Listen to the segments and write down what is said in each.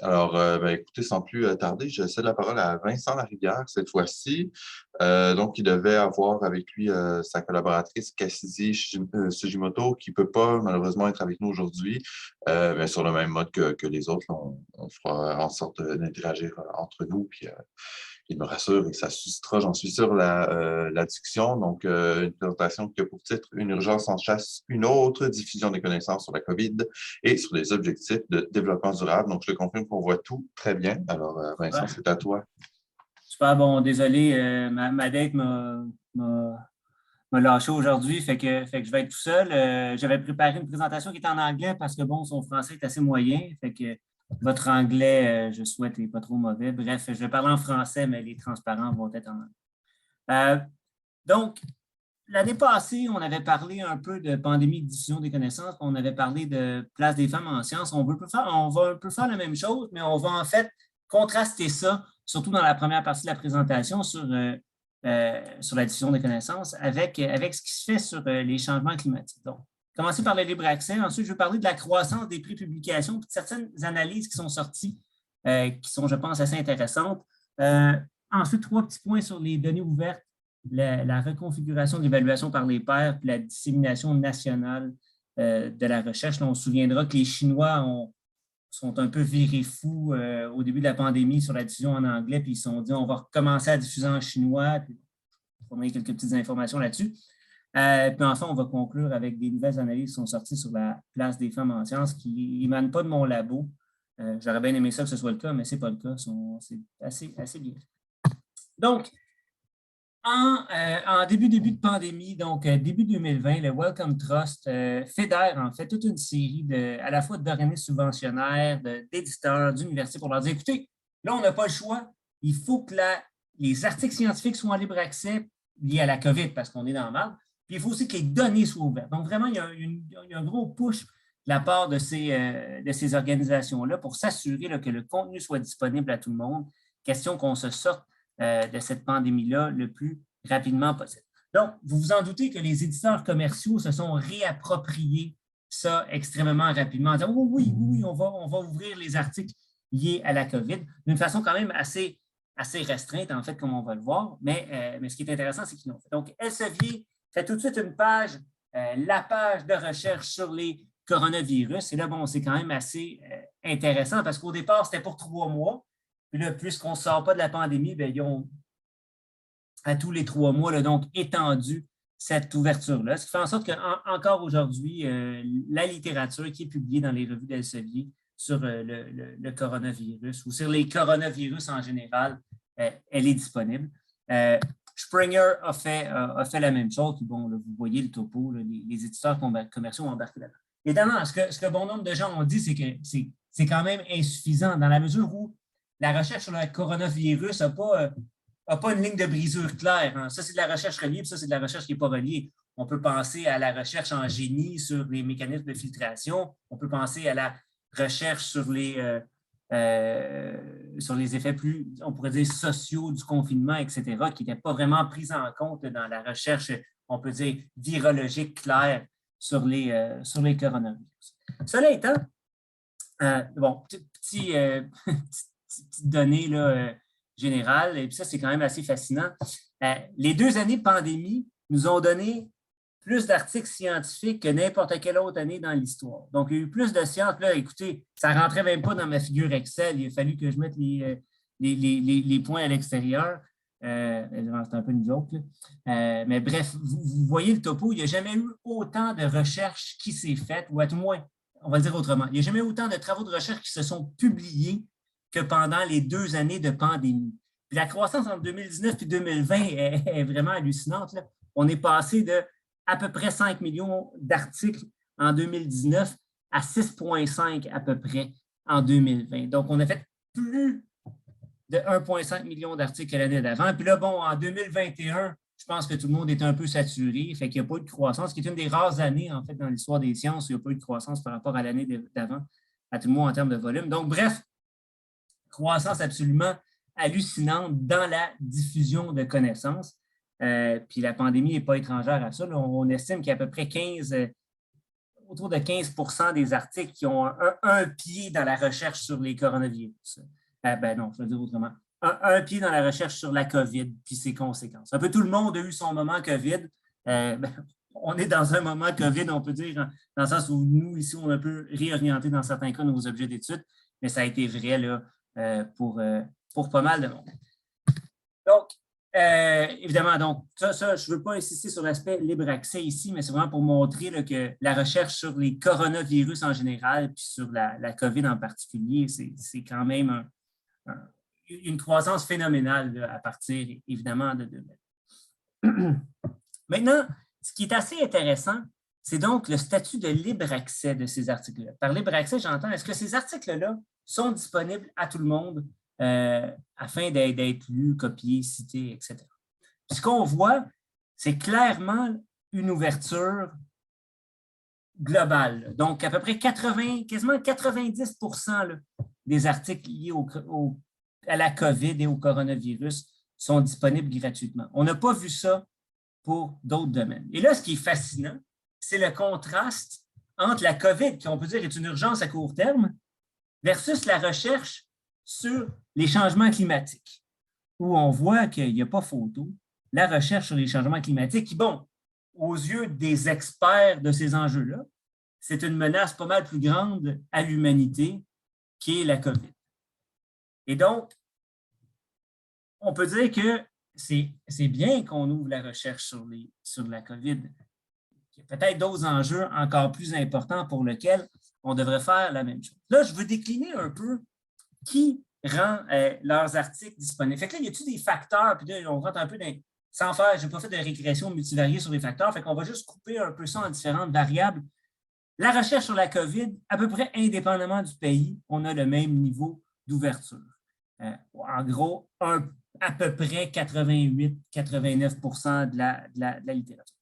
Alors, écoutez, sans plus tarder, je cède la parole à Vincent Larivière cette fois-ci. Donc, il devait avoir avec lui sa collaboratrice Kassidy Sugimoto, qui ne peut pas malheureusement être avec nous aujourd'hui, mais sur le même mode que les autres. On fera en sorte d'interagir entre nous, puis il me rassure et ça suscitera, j'en suis sûr, la discussion. Donc, une présentation qui a pour titre « Une urgence en chasse une autre, diffusion des connaissances sur la COVID et sur les objectifs de développement durable ». Donc, je te confirme qu'on voit tout très bien. Alors, Vincent, Ouais. c'est à toi. Super, bon, désolé, ma date m'a lâché aujourd'hui, fait que je vais être tout seul. J'avais préparé une présentation qui était en anglais parce que, bon, son français est assez moyen, fait que votre anglais, je souhaite, n'est pas trop mauvais. Bref, je vais parler en français, mais les transparents vont être en anglais. Donc, l'année passée, on avait parlé un peu de pandémie de diffusion des connaissances, on avait parlé de place des femmes en sciences. On va un peu faire la même chose, mais on va en fait contraster ça, surtout dans la première partie de la présentation sur la diffusion des connaissances, avec ce qui se fait sur les changements climatiques. Donc, commencer par le libre accès. Ensuite, je vais parler de la croissance des prix de publication, puis de certaines analyses qui sont sorties, qui sont, je pense, assez intéressantes. Ensuite, 3 petits points sur les données ouvertes, la reconfiguration de l'évaluation par les pairs, puis la dissémination nationale de la recherche. Là, on se souviendra que les Chinois sont un peu virés fous au début de la pandémie sur la diffusion en anglais, puis ils se sont dit on va recommencer à diffuser en chinois, puis on a quelques petites informations là-dessus. Puis enfin, on va conclure avec des nouvelles analyses qui sont sorties sur la place des femmes en sciences qui n'émanent pas de mon labo. J'aurais bien aimé ça que ce soit le cas, mais ce n'est pas le cas. C'est assez bien. Donc, en début de pandémie, donc début 2020, le Wellcome Trust fédère en fait toute une série à la fois d'organismes subventionnaires, d'éditeurs, d'universités pour leur dire, écoutez, là, on n'a pas le choix, il faut que les articles scientifiques soient en libre accès liés à la COVID parce qu'on est dans le mal, puis il faut aussi que les données soient ouvertes. Donc, vraiment, il y a un gros push de la part de ces organisations-là pour s'assurer que le contenu soit disponible à tout le monde. Question qu'on se sorte de cette pandémie-là le plus rapidement possible. Donc, vous vous en doutez que les éditeurs commerciaux se sont réappropriés ça extrêmement rapidement en disant oui, on va ouvrir les articles liés à la COVID d'une façon quand même assez restreinte, en fait, comme on va le voir. Mais ce qui est intéressant, c'est qu'ils l'ont fait. Donc, Elsevier fait tout de suite une page, la page de recherche sur les coronavirus. Et là, bon, c'est quand même assez intéressant parce qu'au départ, c'était pour 3 mois. Puis là, puisqu'on ne sort pas de la pandémie, bien, ils ont, à tous les 3 mois, là, donc étendu cette ouverture-là. Ce qui fait en sorte qu'encore aujourd'hui, la littérature qui est publiée dans les revues d'Elsevier sur le coronavirus ou sur les coronavirus en général, elle est disponible. Springer a fait la même chose. Puis bon, là, vous voyez le topo, là, les éditeurs commerciaux ont embarqué là-dedans. Évidemment, ce que bon nombre de gens ont dit, c'est que c'est quand même insuffisant dans la mesure où la recherche sur le coronavirus n'a pas une ligne de brisure claire. Hein. Ça, c'est de la recherche reliée, puis ça, c'est de la recherche qui n'est pas reliée. On peut penser à la recherche en génie sur les mécanismes de filtration. On peut penser à la recherche sur les effets plus, on pourrait dire, sociaux du confinement, etc., qui n'étaient pas vraiment pris en compte dans la recherche, on peut dire, virologique claire sur les coronavirus. Cela étant, bon, petite donnée là, générale, et puis ça, c'est quand même assez fascinant. Les 2 années de pandémie nous ont donné plus d'articles scientifiques que n'importe quelle autre année dans l'histoire. Donc, il y a eu plus de sciences. Là, écoutez, ça ne rentrait même pas dans ma figure Excel. Il a fallu que je mette les points à l'extérieur. C'est un peu une joke. Mais bref, vous voyez le topo. Il n'y a jamais eu autant de recherches qui s'est faite, ou à tout moins, on va le dire autrement, il n'y a jamais eu autant de travaux de recherche qui se sont publiés que pendant les 2 années de pandémie. Puis la croissance entre 2019 et 2020 est vraiment hallucinante. Là. On est passé de à peu près 5 millions d'articles en 2019 à 6,5 à peu près en 2020. Donc, on a fait plus de 1,5 million d'articles l'année d'avant. Puis là, bon, en 2021, je pense que tout le monde est un peu saturé, fait qu'il n'y a pas eu de croissance, qui est une des rares années, en fait, dans l'histoire des sciences où il n'y a pas eu de croissance par rapport à l'année d'avant, à tout le monde en termes de volume. Donc, bref, croissance absolument hallucinante dans la diffusion de connaissances. Puis la pandémie n'est pas étrangère à ça. Là. On estime qu'il y a à peu près autour de 15% des articles qui ont un pied dans la recherche sur les coronavirus. Non, je vais dire autrement. Un pied dans la recherche sur la COVID puis ses conséquences. Un peu tout le monde a eu son moment COVID. On est dans un moment COVID, on peut dire, dans le sens où nous, ici, on a un peu réorienté dans certains cas nos objets d'étude, mais ça a été vrai là, pour pas mal de monde. Donc, évidemment, donc, ça je ne veux pas insister sur l'aspect libre accès ici, mais c'est vraiment pour montrer là, que la recherche sur les coronavirus en général, puis sur la COVID en particulier, c'est quand même une croissance phénoménale là, à partir, évidemment, de 2000. Maintenant, ce qui est assez intéressant, c'est donc le statut de libre accès de ces articles-là. Par libre accès, j'entends, est-ce que ces articles-là sont disponibles à tout le monde afin d'être lus, copiés, cités, etc. Puis ce qu'on voit, c'est clairement une ouverture globale. Donc, à peu près quasiment 90% là, des articles liés à la COVID et au coronavirus sont disponibles gratuitement. On n'a pas vu ça pour d'autres domaines. Et là, ce qui est fascinant, c'est le contraste entre la COVID, qui on peut dire est une urgence à court terme, versus la recherche sur les changements climatiques, où on voit qu'il n'y a pas photo. La recherche sur les changements climatiques, qui, bon, aux yeux des experts de ces enjeux-là, c'est une menace pas mal plus grande à l'humanité qu'est la COVID. Et donc, on peut dire que c'est bien qu'on ouvre la recherche sur la COVID. Il y a peut-être d'autres enjeux encore plus importants pour lesquels on devrait faire la même chose. Là, je veux décliner un peu qui rend leurs articles disponibles. Fait que là, y a-t-il des facteurs? Puis là, on rentre un peu dans... Sans faire, je n'ai pas fait de régression multivariée sur les facteurs, fait qu'on va juste couper un peu ça en différentes variables. La recherche sur la COVID, à peu près indépendamment du pays, on a le même niveau d'ouverture. En gros, à peu près 88-89% de la littérature.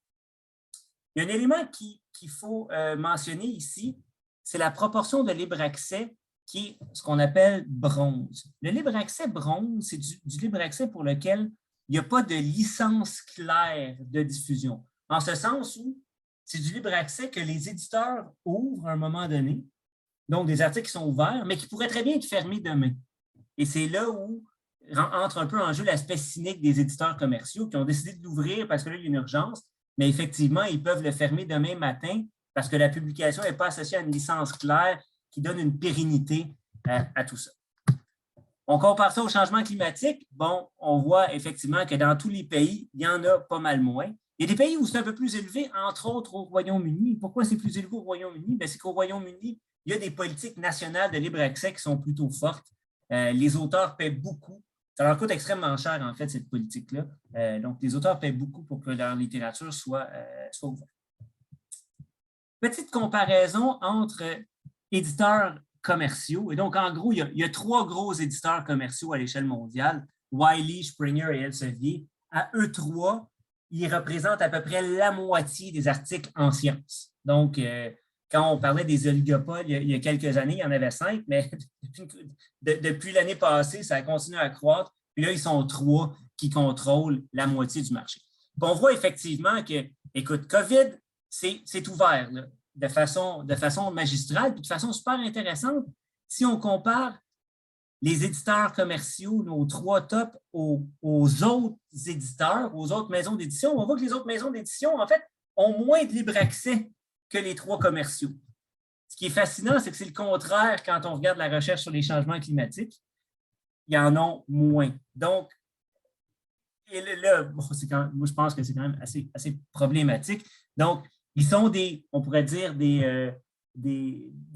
Il y a un élément qu'il faut mentionner ici, c'est la proportion de libre accès qui est ce qu'on appelle bronze. Le libre accès bronze, c'est du libre accès pour lequel il n'y a pas de licence claire de diffusion. En ce sens où c'est du libre accès que les éditeurs ouvrent à un moment donné, donc des articles qui sont ouverts, mais qui pourraient très bien être fermés demain. Et c'est là où entre un peu en jeu l'aspect cynique des éditeurs commerciaux qui ont décidé de l'ouvrir parce que là, il y a une urgence, mais effectivement, ils peuvent le fermer demain matin parce que la publication n'est pas associée à une licence claire qui donne une pérennité à tout ça. On compare ça au changement climatique. Bon, on voit effectivement que dans tous les pays, il y en a pas mal moins. Il y a des pays où c'est un peu plus élevé, entre autres au Royaume-Uni. Pourquoi c'est plus élevé au Royaume-Uni? C'est qu'au Royaume-Uni, il y a des politiques nationales de libre accès qui sont plutôt fortes. Les auteurs paient beaucoup. Ça leur coûte extrêmement cher, en fait, cette politique-là. Donc, les auteurs paient beaucoup pour que leur littérature soit ouverte. Petite comparaison entre éditeurs commerciaux. Et donc, en gros, il y a 3 gros éditeurs commerciaux à l'échelle mondiale, Wiley, Springer et Elsevier. À eux 3, ils représentent à peu près la moitié des articles en sciences. Donc, quand on parlait des oligopoles il y a quelques années, il y en avait 5, mais depuis l'année passée, ça a continué à croître. Puis là, ils sont 3 qui contrôlent la moitié du marché. Puis on voit effectivement que, écoute, COVID, c'est ouvert là, de façon magistrale, puis de façon super intéressante. Si on compare les éditeurs commerciaux, nos 3 tops, aux autres éditeurs, aux autres maisons d'édition, on voit que les autres maisons d'édition, en fait, ont moins de libre accès que les 3 commerciaux. Ce qui est fascinant, c'est que c'est le contraire quand on regarde la recherche sur les changements climatiques. Il y en a moins. Donc, là, bon, moi, je pense que c'est quand même assez problématique. Donc, ils sont on pourrait dire, des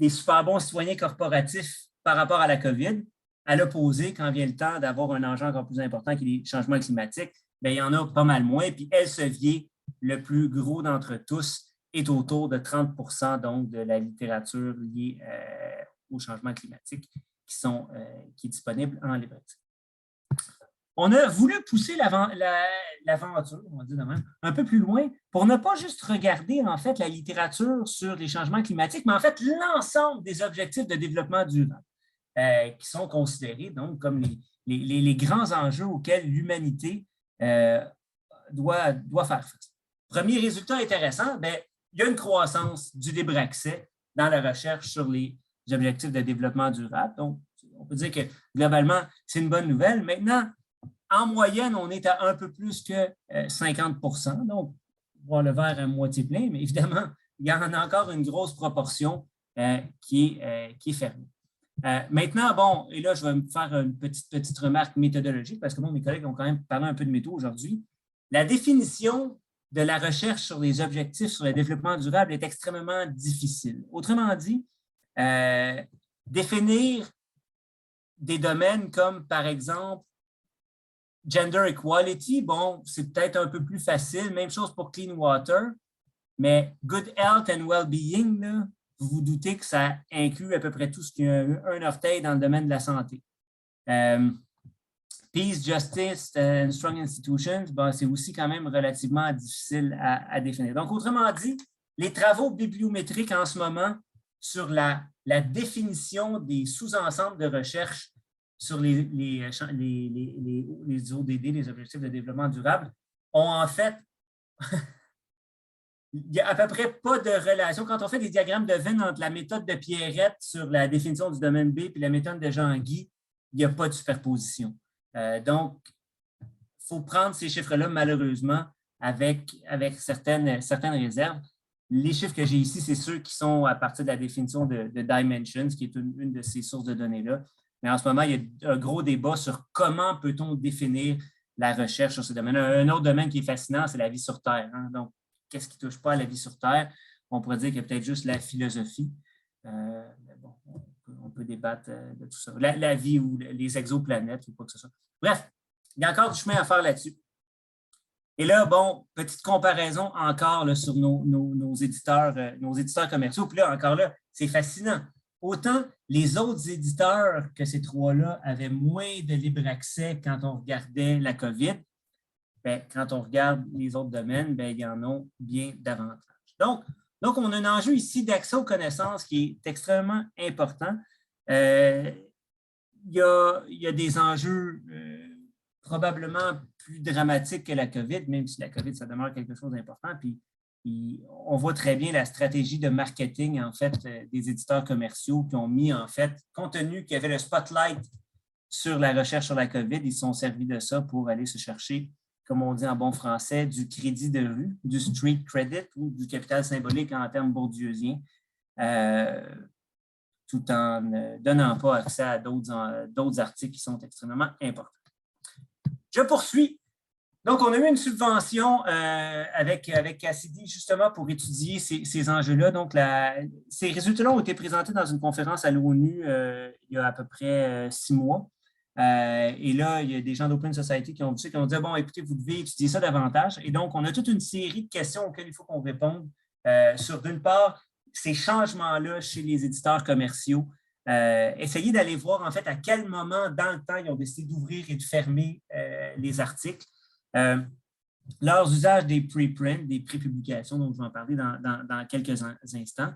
super bons citoyens corporatifs par rapport à la COVID. À l'opposé, quand vient le temps d'avoir un enjeu encore plus important qui est les changements climatiques, bien, il y en a pas mal moins. Puis Elsevier, le plus gros d'entre tous, est autour de 30% donc, de la littérature liée au changement climatique qui est disponible en libre accès. On a voulu pousser l'aventure, on va dire de même, un peu plus loin pour ne pas juste regarder en fait la littérature sur les changements climatiques, mais en fait l'ensemble des objectifs de développement durable qui sont considérés donc comme les grands enjeux auxquels l'humanité doit faire face. Premier résultat intéressant, bien, il y a une croissance du libre accès dans la recherche sur les objectifs de développement durable. Donc, on peut dire que globalement, c'est une bonne nouvelle. Maintenant, en moyenne, on est à un peu plus que 50 %. Donc, voir le verre à moitié plein, mais évidemment, il y en a encore une grosse proportion qui est fermée. Maintenant, bon, et là, je vais me faire une petite remarque méthodologique parce que bon, mes collègues ont quand même parlé un peu de métaux aujourd'hui. La définition de la recherche sur les objectifs sur le développement durable est extrêmement difficile. Autrement dit, définir des domaines comme, par exemple, gender equality, bon, c'est peut-être un peu plus facile. Même chose pour clean water, mais good health and well-being, là, vous vous doutez que ça inclut à peu près tout ce qui a un orteil dans le domaine de la santé. Peace, justice and strong institutions, bon, c'est aussi quand même relativement difficile à définir. Donc, autrement dit, les travaux bibliométriques en ce moment sur la définition des sous-ensembles de recherche sur les ODD, les objectifs de développement durable, ont en fait, il n'y a à peu près pas de relation. Quand on fait des diagrammes de Venn entre la méthode de Pierrette sur la définition du domaine B et la méthode de Jean-Guy, il n'y a pas de superposition. Donc, il faut prendre ces chiffres-là, malheureusement, avec certaines réserves. Les chiffres que j'ai ici, c'est ceux qui sont à partir de la définition de Dimensions, qui est une de ces sources de données-là. Mais en ce moment, il y a un gros débat sur comment peut-on définir la recherche sur ce domaine. Un autre domaine qui est fascinant, c'est la vie sur Terre. Hein? Donc, qu'est-ce qui ne touche pas à la vie sur Terre? On pourrait dire qu'il y a peut-être juste la philosophie. Mais bon, on peut débattre de tout ça. La vie ou les exoplanètes ou quoi que ce soit. Bref, il y a encore du chemin à faire là-dessus. Et là, bon, petite comparaison encore là, sur nos éditeurs commerciaux. Puis là, encore là, c'est fascinant. Autant les autres éditeurs que ces trois-là avaient moins de libre accès quand on regardait la COVID, bien, quand on regarde les autres domaines, bien, il y en a bien davantage. Donc, on a un enjeu ici d'accès aux connaissances qui est extrêmement important. Il y a des enjeux probablement plus dramatiques que la COVID, même si la COVID, ça demeure quelque chose d'important. Puis on voit très bien la stratégie de marketing, en fait, des éditeurs commerciaux qui ont mis, en fait, compte tenu qu'il y avait le spotlight sur la recherche sur la COVID, ils se sont servis de ça pour aller se chercher, comme on dit en bon français, du crédit de rue, du street credit ou du capital symbolique en termes bourdieusiens, tout en ne donnant pas accès à d'autres articles qui sont extrêmement importants. Je poursuis. Donc, on a eu une subvention avec Cassidy justement pour étudier ces enjeux-là. Donc, ces résultats-là ont été présentés dans une conférence à l'ONU il y a à peu près 6 mois. Et là, il y a des gens d'Open Society qui ont dit, bon, écoutez, vous devez étudier ça davantage. Et donc, on a toute une série de questions auxquelles il faut qu'on réponde sur, d'une part, ces changements-là chez les éditeurs commerciaux. Essayer d'aller voir, en fait, à quel moment dans le temps ils ont décidé d'ouvrir et de fermer les articles. Leurs usages des preprints, des prépublications, dont je vais en parler dans quelques instants.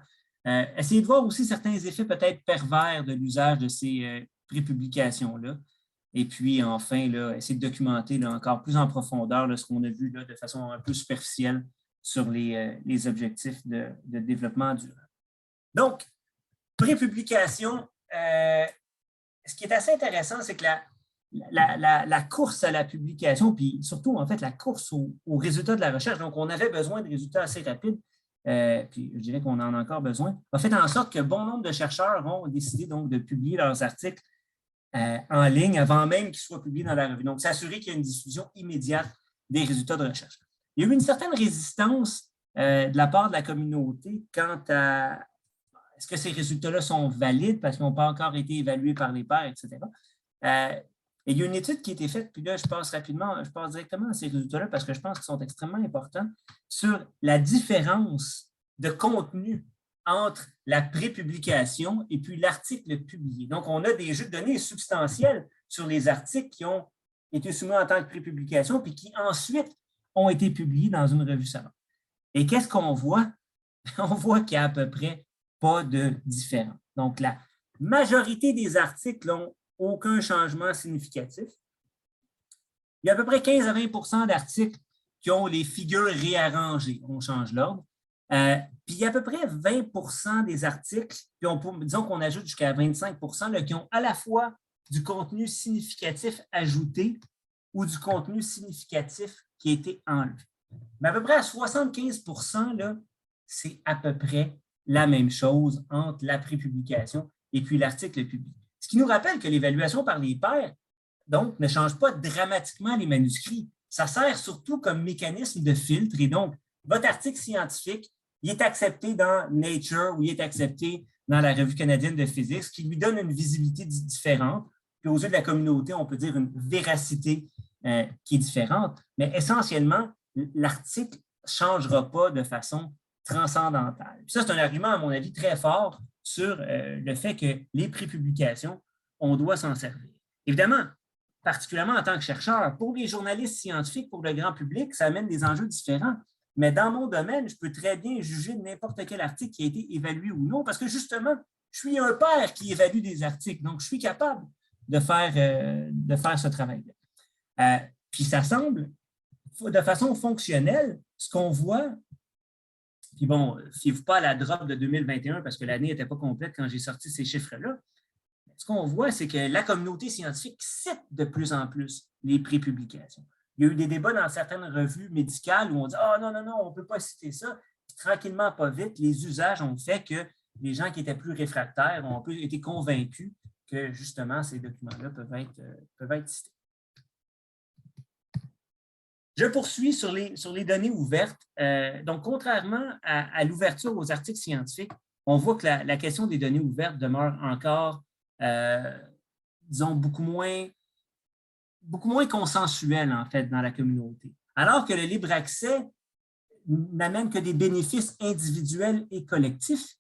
Essayez de voir aussi certains effets peut-être pervers de l'usage de ces prépublications-là. Et puis, enfin, là, essayer de documenter là, encore plus en profondeur là, ce qu'on a vu là, de façon un peu superficielle sur les objectifs de développement durable. Donc, prépublication, ce qui est assez intéressant, c'est que la course à la publication, puis surtout, en fait, la course aux résultats de la recherche, donc on avait besoin de résultats assez rapides, puis je dirais qu'on en a encore besoin, a fait en sorte que bon nombre de chercheurs ont décidé donc de publier leurs articles en ligne avant même qu'ils soient publiés dans la revue. Donc, s'assurer qu'il y a une diffusion immédiate des résultats de recherche. Il y a eu une certaine résistance de la part de la communauté quant à est-ce que ces résultats-là sont valides parce qu'ils n'ont pas encore été évalués par les pairs, etc. Et il y a une étude qui a été faite, puis là, je passe directement à ces résultats-là parce que je pense qu'ils sont extrêmement importants sur la différence de contenu entre la prépublication et puis l'article publié. Donc, on a des jeux de données substantiels sur les articles qui ont été soumis en tant que prépublication puis qui ensuite ont été publiés dans une revue savante. Et qu'est-ce qu'on voit? On voit qu'il y a à peu près pas de différence. Donc, la majorité des articles n'ont aucun changement significatif. Il y a à peu près 15 à 20 % d'articles qui ont les figures réarrangées. On change l'ordre. Puis il y a à peu près 20 des articles, puis disons qu'on ajoute jusqu'à 25 là, qui ont à la fois du contenu significatif ajouté ou du contenu significatif qui a été enlevé. Mais à peu près à 75 là, c'est à peu près la même chose entre la prépublication et puis l'article publié. Ce qui nous rappelle que l'évaluation par les pairs, donc, ne change pas dramatiquement les manuscrits. Ça sert surtout comme mécanisme de filtre. Et donc, votre article scientifique, il est accepté dans Nature ou il est accepté dans la Revue canadienne de physique, ce qui lui donne une visibilité différente. Puis aux yeux de la communauté, on peut dire une véracité qui est différente. Mais essentiellement, l'article ne changera pas de façon transcendantale. Puis ça, c'est un argument, à mon avis, très fort sur le fait que les prépublications, on doit s'en servir. Évidemment, particulièrement en tant que chercheur, pour les journalistes scientifiques, pour le grand public, ça amène des enjeux différents. Mais dans mon domaine, je peux très bien juger de n'importe quel article qui a été évalué ou non, parce que justement, je suis un pair qui évalue des articles, donc je suis capable de faire ce travail-là. Puis ça semble, de façon fonctionnelle, ce qu'on voit, puis bon, fiez-vous pas à la drop de 2021 parce que l'année n'était pas complète quand j'ai sorti ces chiffres-là. Ce qu'on voit, c'est que la communauté scientifique cite de plus en plus les prépublications. Il y a eu des débats dans certaines revues médicales où on dit « Ah non, non, non, on ne peut pas citer ça. » Tranquillement, pas vite, les usages ont fait que les gens qui étaient plus réfractaires ont été convaincus que justement ces documents-là peuvent être cités. Je poursuis sur les données ouvertes. Donc, contrairement à l'ouverture aux articles scientifiques, on voit que la question des données ouvertes demeure encore, disons, beaucoup moins consensuelle, en fait, dans la communauté. Alors que le libre accès n'amène que des bénéfices individuels et collectifs,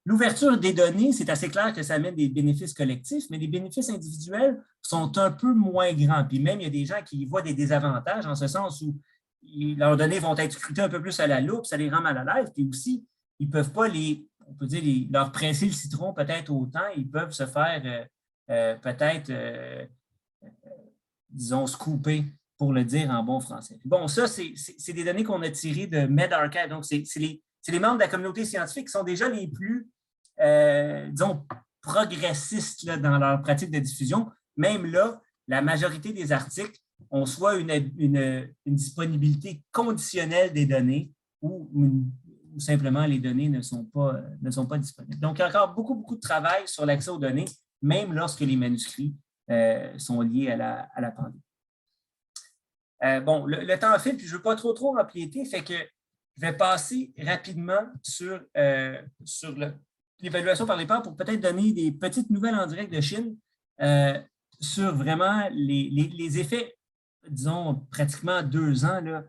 l'ouverture des données, c'est assez clair que ça amène des bénéfices collectifs, mais les bénéfices individuels sont un peu moins grands. Puis même, il y a des gens qui voient des désavantages en ce sens où leurs données vont être scrutées un peu plus à la loupe, ça les rend mal à l'aise. Puis aussi, ils ne peuvent pas on peut dire, leur presser le citron peut-être autant. Ils peuvent se faire peut-être, disons, scooper, pour le dire en bon français. Bon, ça, c'est des données qu'on a tirées de medRxiv. Donc, c'est les membres de la communauté scientifique qui sont déjà les plus, disons, progressistes là, dans leur pratique de diffusion. Même là, la majorité des articles ont soit une disponibilité conditionnelle des données ou simplement les données ne sont pas disponibles. Donc, il y a encore beaucoup, beaucoup de travail sur l'accès aux données, même lorsque les manuscrits sont liés à la pandémie. Bon, le temps file, puis je ne veux pas trop empiéter, fait que je vais passer rapidement sur l'évaluation par les pairs pour peut-être donner des petites nouvelles en direct de Chine sur vraiment les effets, disons, pratiquement 2 ans là,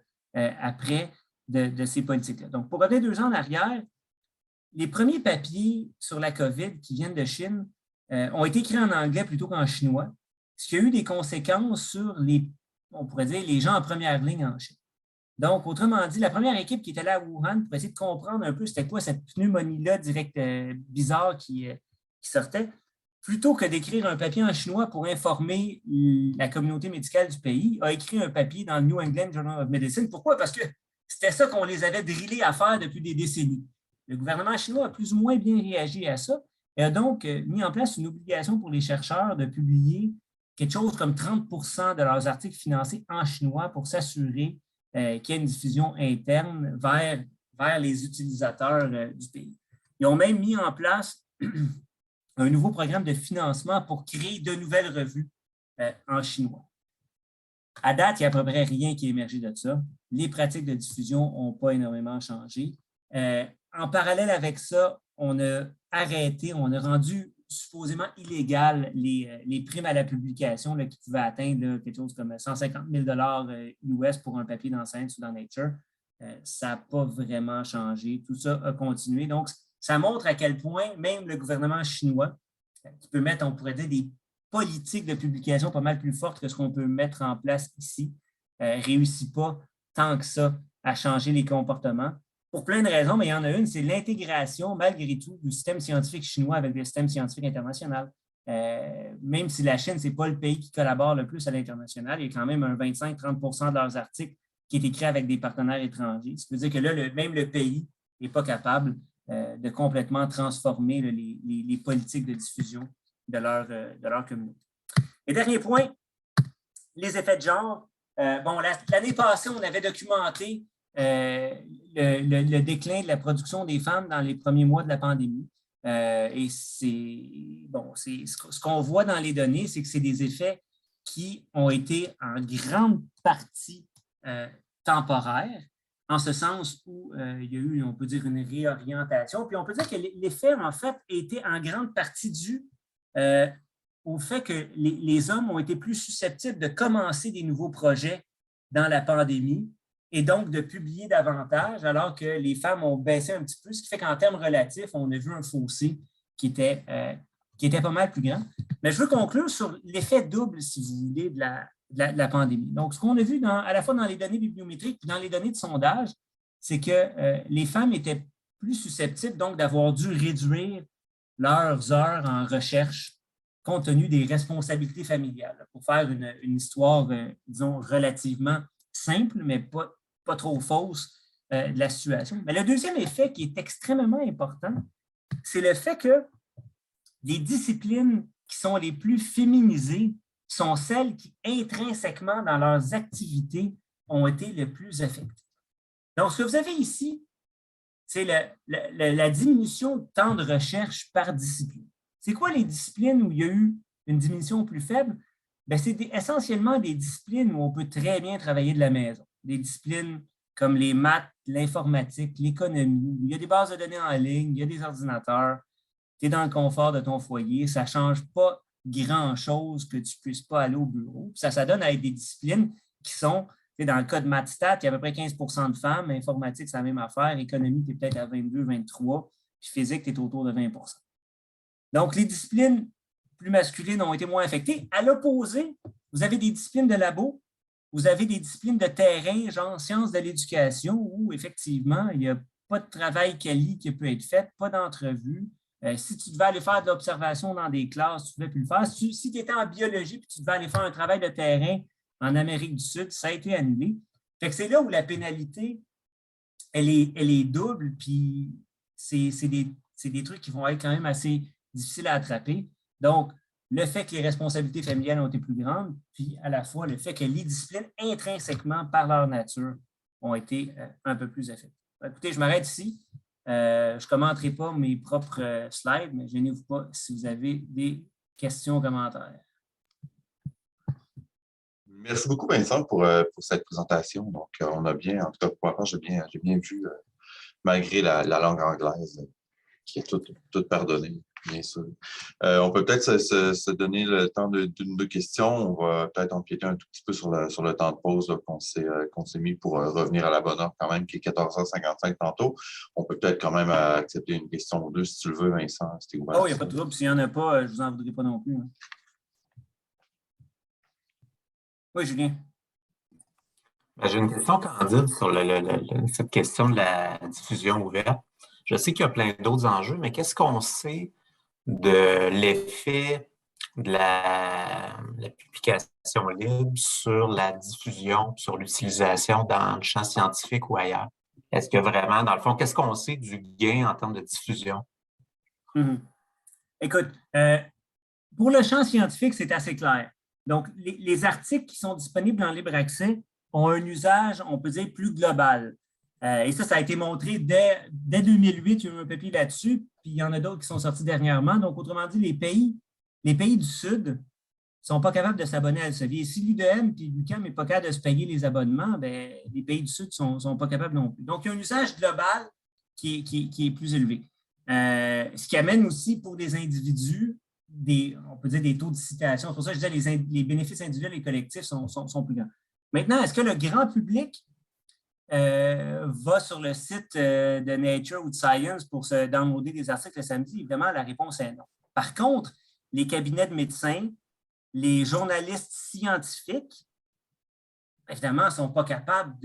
après de ces politiques-là. Donc, pour revenir 2 ans en arrière, les premiers papiers sur la COVID qui viennent de Chine ont été écrits en anglais plutôt qu'en chinois, ce qui a eu des conséquences sur on pourrait dire, les gens en première ligne en Chine. Donc, autrement dit, la première équipe qui était là à Wuhan pour essayer de comprendre un peu c'était quoi cette pneumonie-là bizarre qui sortait, plutôt que d'écrire un papier en chinois pour informer la communauté médicale du pays, a écrit un papier dans le New England Journal of Medicine. Pourquoi? Parce que c'était ça qu'on les avait drillés à faire depuis des décennies. Le gouvernement chinois a plus ou moins bien réagi à ça et a donc mis en place une obligation pour les chercheurs de publier quelque chose comme 30 de leurs articles financés en chinois pour s'assurer qu'il y ait une diffusion interne vers les utilisateurs du pays. Ils ont même mis en place un nouveau programme de financement pour créer de nouvelles revues en chinois. À date, il n'y a à peu près rien qui est émergé de ça. Les pratiques de diffusion n'ont pas énormément changé. En parallèle avec ça, on a rendu supposément illégal les primes à la publication là, qui pouvaient atteindre là, quelque chose comme 150 000 US pour un papier dans Science ou dans Nature. Ça n'a pas vraiment changé. Tout ça a continué. Donc, ça montre à quel point même le gouvernement chinois, qui peut mettre, on pourrait dire, des politiques de publication pas mal plus fortes que ce qu'on peut mettre en place ici, ne réussit pas tant que ça à changer les comportements. Pour plein de raisons, mais il y en a une, c'est l'intégration, malgré tout, du système scientifique chinois avec le système scientifique international. Même si la Chine, ce n'est pas le pays qui collabore le plus à l'international, il y a quand même un 25-30 de leurs articles qui est écrit avec des partenaires étrangers. Ce qui veut dire que là, même le pays n'est pas capable de complètement transformer les politiques de diffusion de leur communauté. Et dernier point, les effets de genre. L'année passée, on avait documenté le déclin de la production des femmes dans les premiers mois de la pandémie. Et ce qu'on voit dans les données, c'est que c'est des effets qui ont été en grande partie temporaires, en ce sens où il y a eu, on peut dire, une réorientation. Puis on peut dire que l'effet, en fait, a été en grande partie dû au fait que les hommes ont été plus susceptibles de commencer des nouveaux projets dans la pandémie et donc de publier davantage, alors que les femmes ont baissé un petit peu, ce qui fait qu'en termes relatifs, on a vu un fossé qui était pas mal plus grand. Mais je veux conclure sur l'effet double, si vous voulez, de la pandémie. Donc, ce qu'on a vu à la fois dans les données bibliométriques et dans les données de sondage, c'est que les femmes étaient plus susceptibles donc d'avoir dû réduire leurs heures en recherche compte tenu des responsabilités familiales. Pour faire une histoire, disons, relativement simple, mais pas trop fausse de la situation. Mais le deuxième effet qui est extrêmement important, c'est le fait que les disciplines qui sont les plus féminisées sont celles qui, intrinsèquement, dans leurs activités, ont été le plus affectées. Donc, ce que vous avez ici, c'est la diminution de temps de recherche par discipline. C'est quoi les disciplines où il y a eu une diminution plus faible? C'est essentiellement des disciplines où on peut très bien travailler de la maison. Des disciplines comme les maths, l'informatique, l'économie, où il y a des bases de données en ligne, il y a des ordinateurs, tu es dans le confort de ton foyer, ça ne change pas grand-chose que tu ne puisses pas aller au bureau. Puis ça donne à être des disciplines qui sont, dans le cas de MathStat, il y a à peu près 15 de femmes, informatique, c'est la même affaire, économie, tu es peut-être à 22, 23, puis physique, tu es autour de 20 %. Donc, les disciplines plus masculines ont été moins affectées. À l'opposé, vous avez des disciplines de labo, vous avez des disciplines de terrain, genre sciences de l'éducation, où effectivement, il n'y a pas de travail quali qui peut être fait, pas d'entrevue. Si tu devais aller faire de l'observation dans des classes, tu ne pouvais plus le faire. Si tu étais en biologie et tu devais aller faire un travail de terrain en Amérique du Sud, ça a été annulé. Fait que c'est là où la pénalité, elle est double, puis c'est des trucs qui vont être quand même assez difficiles à attraper. Donc, le fait que les responsabilités familiales ont été plus grandes, puis à la fois le fait que les disciplines, intrinsèquement, par leur nature, ont été un peu plus affectées. Écoutez, je m'arrête ici. Je ne commenterai pas mes propres slides, mais gênez-vous pas si vous avez des questions ou commentaires. Merci beaucoup, Vincent, pour cette présentation. Donc, on a bien, en tout cas, pour ma part, j'ai bien vu, malgré la langue anglaise, qui est toute pardonnée, bien sûr. On peut peut-être se donner le temps d'une ou deux questions. On va peut-être empiéter un tout petit peu sur le temps de pause qu'on s'est mis pour revenir à la bonne heure quand même, qui est 14h55 tantôt. On peut peut-être quand même accepter une question ou deux si tu le veux, Vincent. Il n'y a pas de trouble. S'il n'y en a pas, je ne vous en voudrais pas non plus. Hein. Oui, Julien. J'ai une question candide sur cette question de la diffusion ouverte. Je sais qu'il y a plein d'autres enjeux, mais qu'est-ce qu'on sait de l'effet de la publication libre sur la diffusion, sur l'utilisation dans le champ scientifique ou ailleurs? Est-ce que vraiment, dans le fond, qu'est-ce qu'on sait du gain en termes de diffusion? Écoute, pour le champ scientifique, c'est assez clair. Donc, les articles qui sont disponibles en libre accès ont un usage, on peut dire, plus global. Et ça a été montré dès 2008, il y a eu un papier là-dessus, puis il y en a d'autres qui sont sortis dernièrement. Donc, autrement dit, les pays du Sud ne sont pas capables de s'abonner à Elsevier. Si l'UDM et l'UQAM n'est pas capable de se payer les abonnements, bien, les pays du Sud ne sont pas capables non plus. Donc, il y a un usage global qui est plus élevé. Ce qui amène aussi pour des individus, on peut dire des taux de citation. C'est pour ça que je disais les bénéfices individuels et collectifs sont plus grands. Maintenant, est-ce que le grand public va sur le site de Nature ou de Science pour se downloader des articles le samedi? Évidemment, la réponse est non. Par contre, les cabinets de médecins, les journalistes scientifiques, évidemment, ne sont pas capables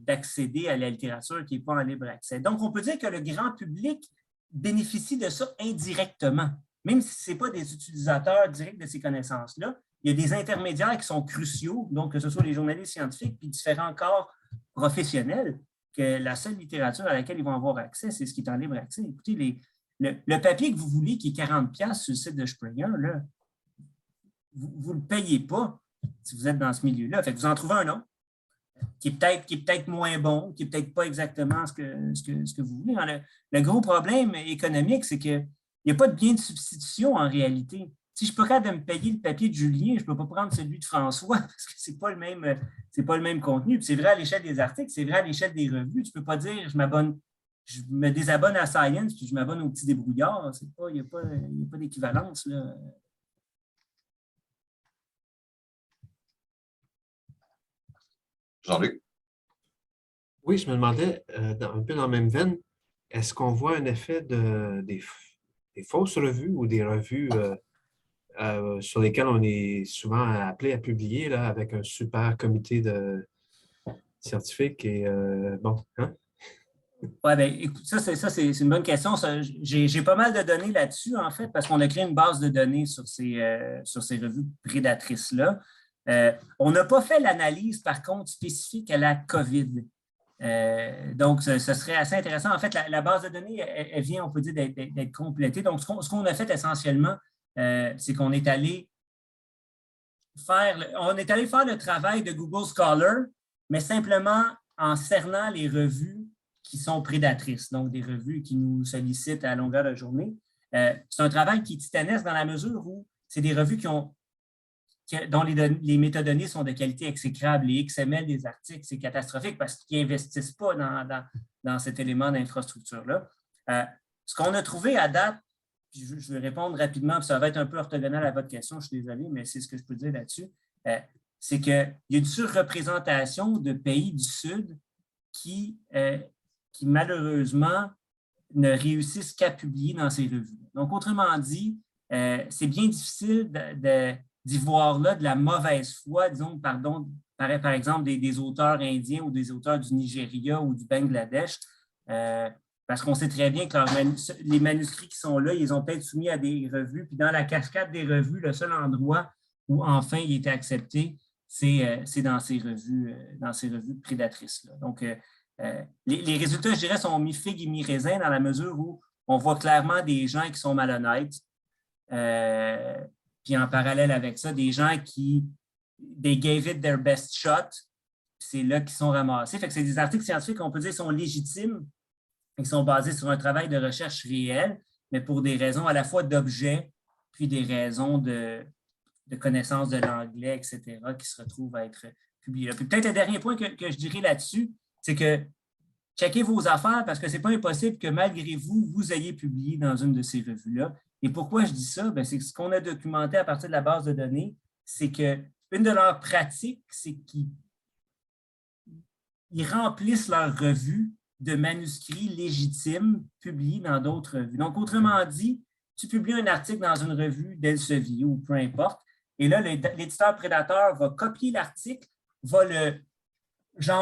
d'accéder à la littérature qui n'est pas en libre accès. Donc, on peut dire que le grand public bénéficie de ça indirectement. Même si ce n'est pas des utilisateurs directs de ces connaissances-là, il y a des intermédiaires qui sont cruciaux, donc que ce soit les journalistes scientifiques puis différents corps professionnels que la seule littérature à laquelle ils vont avoir accès, c'est ce qui est en libre accès. Écoutez, le papier que vous voulez, qui est 40$ sur le site de Springer, là, vous ne le payez pas si vous êtes dans ce milieu-là. Fait que vous en trouvez un autre qui est peut-être moins bon, qui n'est peut-être pas exactement ce que vous voulez. Le gros problème économique, c'est qu'il n'y a pas de bien de substitution en réalité. Si je ne suis pas capable de me payer le papier de Julien, je ne peux pas prendre celui de François parce que ce n'est pas le même contenu. C'est vrai à l'échelle des articles, c'est vrai à l'échelle des revues. Tu ne peux pas dire je me désabonne à Science puis je m'abonne au petit débrouillard. Il n'y a pas d'équivalence, là. Jean-Luc? Oui, je me demandais, un peu dans la même veine, est-ce qu'on voit un effet des fausses revues ou des revues sur lesquelles on est souvent appelé à publier là, avec un super comité scientifique et bon, hein? Oui, bien, écoute, ça, c'est une bonne question. J'ai pas mal de données là-dessus, en fait, parce qu'on a créé une base de données sur ces revues prédatrices-là. On n'a pas fait l'analyse, par contre, spécifique à la COVID. Donc, ce serait assez intéressant. En fait, la base de données, elle vient, on peut dire, d'être complétée. Donc, ce qu'on a fait essentiellement, c'est qu'on est allé faire le travail de Google Scholar, mais simplement en cernant les revues qui sont prédatrices, donc des revues qui nous sollicitent à longueur de journée. C'est un travail qui est titanesque dans la mesure où c'est des revues dont les métadonnées sont de qualité exécrable. Les XML des articles, c'est catastrophique parce qu'ils n'investissent pas dans cet élément d'infrastructure-là. Ce qu'on a trouvé à date, puis je vais répondre rapidement, puis ça va être un peu orthogonal à votre question, je suis désolé, mais c'est ce que je peux dire là-dessus, c'est qu'il y a une surreprésentation de pays du Sud qui malheureusement ne réussissent qu'à publier dans ces revues. Donc, autrement dit, c'est bien difficile d'y voir là de la mauvaise foi, disons, par exemple, des auteurs indiens ou des auteurs du Nigeria ou du Bangladesh, parce qu'on sait très bien que les manuscrits qui sont là, ils ont peut-être soumis à des revues, puis dans la cascade des revues, le seul endroit où enfin il était accepté, c'est dans ces revues prédatrices-là. Donc, les résultats, je dirais, sont mi-figue et mi-raisin dans la mesure où on voit clairement des gens qui sont malhonnêtes, puis en parallèle avec ça, des gens they gave it their best shot, c'est là qu'ils sont ramassés. Fait que c'est des articles scientifiques qu'on peut dire sont légitimes, ils sont basés sur un travail de recherche réel, mais pour des raisons à la fois d'objets, puis des raisons de connaissance de l'anglais, etc., qui se retrouvent à être publiés. Puis peut-être le dernier point que je dirais là-dessus, c'est que checkez vos affaires parce que ce n'est pas impossible que malgré vous, vous ayez publié dans une de ces revues-là. Et pourquoi je dis ça? Bien, c'est que ce qu'on a documenté à partir de la base de données, c'est qu'une de leurs pratiques, c'est qu'ils remplissent leurs revues de manuscrits légitimes publiés dans d'autres revues. Donc, autrement dit, tu publies un article dans une revue d'Elsevier ou peu importe, et là, l'éditeur prédateur va copier l'article, va le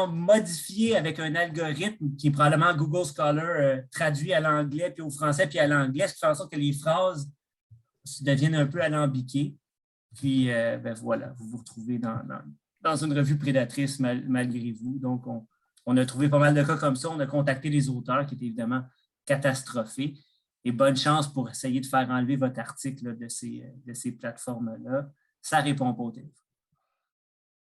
modifier avec un algorithme qui est probablement Google Scholar traduit à l'anglais, puis au français, puis à l'anglais, ce qui fait en sorte que les phrases deviennent un peu alambiquées. Puis, voilà, vous vous retrouvez dans une revue prédatrice malgré vous. Donc, on a trouvé pas mal de cas comme ça. On a contacté les auteurs qui étaient évidemment catastrophés. Et bonne chance pour essayer de faire enlever votre article là, de ces plateformes-là. Ça ne répond pas au téléphone.